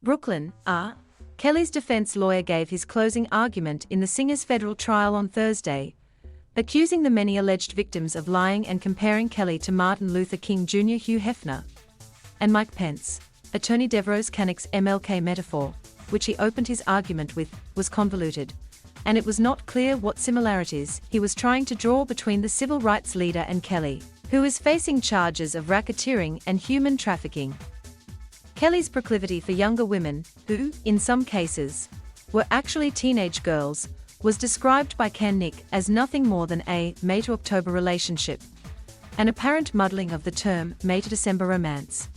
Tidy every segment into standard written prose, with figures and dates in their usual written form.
Brooklyn, Kelly's defense lawyer gave his closing argument in the singer's federal trial on Thursday, accusing the many alleged victims of lying and comparing Kelly to Martin Luther King Jr. Hugh Hefner and Mike Pence. Attorney Deveraux Cannick's MLK metaphor, which he opened his argument with, was convoluted, and it was not clear what similarities he was trying to draw between the civil rights leader and Kelly, who is facing charges of racketeering and human trafficking. Kelly's proclivity for younger women, who, in some cases, were actually teenage girls, was described by Cannick as nothing more than a May-to-October relationship, an apparent muddling of the term May-to-December romance.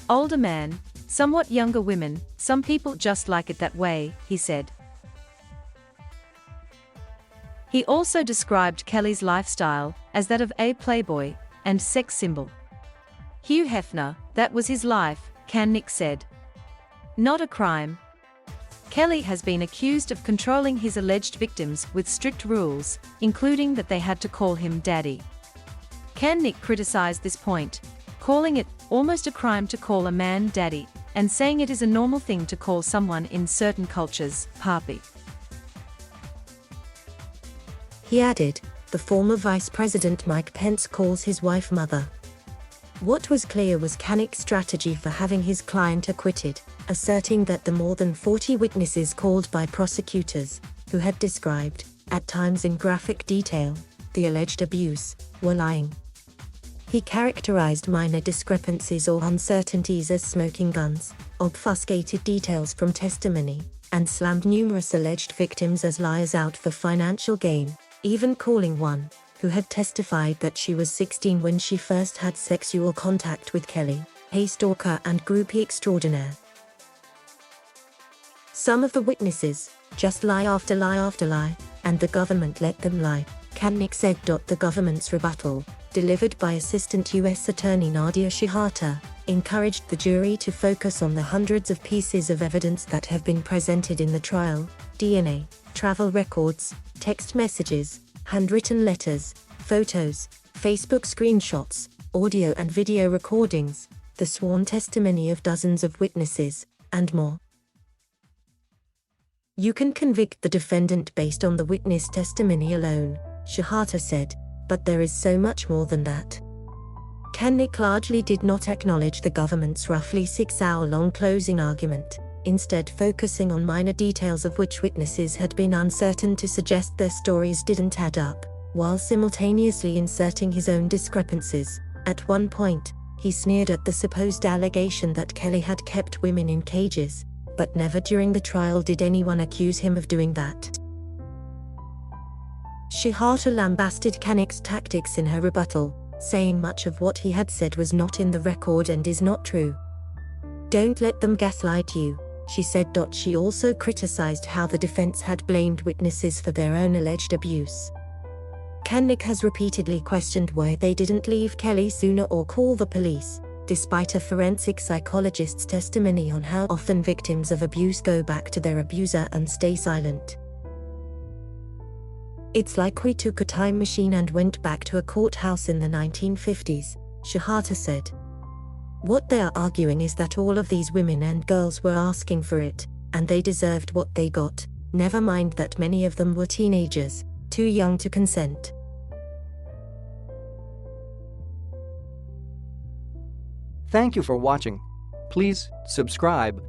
Older man, somewhat younger women, some people just like it that way, he said. He also described Kelly's lifestyle as that of a playboy and sex symbol. Hugh Hefner, that was his life, Cannick said. Not a crime. Kelly has been accused of controlling his alleged victims with strict rules, including that they had to call him daddy. Cannick criticized this point, calling it almost a crime to call a man daddy, and saying it is a normal thing to call someone in certain cultures papi. He added, the former Vice President Mike Pence calls his wife mother. What was clear was Cannick's strategy for having his client acquitted, asserting that the more than 40 witnesses called by prosecutors, who had described, at times in graphic detail, the alleged abuse, were lying. He characterized minor discrepancies or uncertainties as smoking guns, obfuscated details from testimony, and slammed numerous alleged victims as liars out for financial gain, even calling one, who had testified that she was 16 when she first had sexual contact with Kelly, a stalker and groupie extraordinaire. Some of the witnesses just lie after lie after lie, and the government let them lie, Cannick said. The government's rebuttal, delivered by Assistant U.S. Attorney Nadia Shihata, encouraged the jury to focus on the hundreds of pieces of evidence that have been presented in the trial: DNA, travel records, text messages, handwritten letters, photos, Facebook screenshots, audio and video recordings, the sworn testimony of dozens of witnesses, and more. You can convict the defendant based on the witness testimony alone, Shihata said, but there is so much more than that. Cannick largely did not acknowledge the government's roughly 6-hour-long closing argument, instead focusing on minor details of which witnesses had been uncertain to suggest their stories didn't add up, while simultaneously inserting his own discrepancies. At one point, he sneered at the supposed allegation that Kelly had kept women in cages, but never during the trial did anyone accuse him of doing that. Shihata lambasted Cannick's tactics in her rebuttal, saying much of what he had said was not in the record and is not true. Don't let them gaslight you, she said. She also criticized how the defense had blamed witnesses for their own alleged abuse. Cannick has repeatedly questioned why they didn't leave Kelly sooner or call the police, despite a forensic psychologist's testimony on how often victims of abuse go back to their abuser and stay silent. It's like we took a time machine and went back to a courthouse in the 1950s, Shihata said. What they are arguing is that all of these women and girls were asking for it, and they deserved what they got, never mind that many of them were teenagers, too young to consent. Thank you for watching. Please subscribe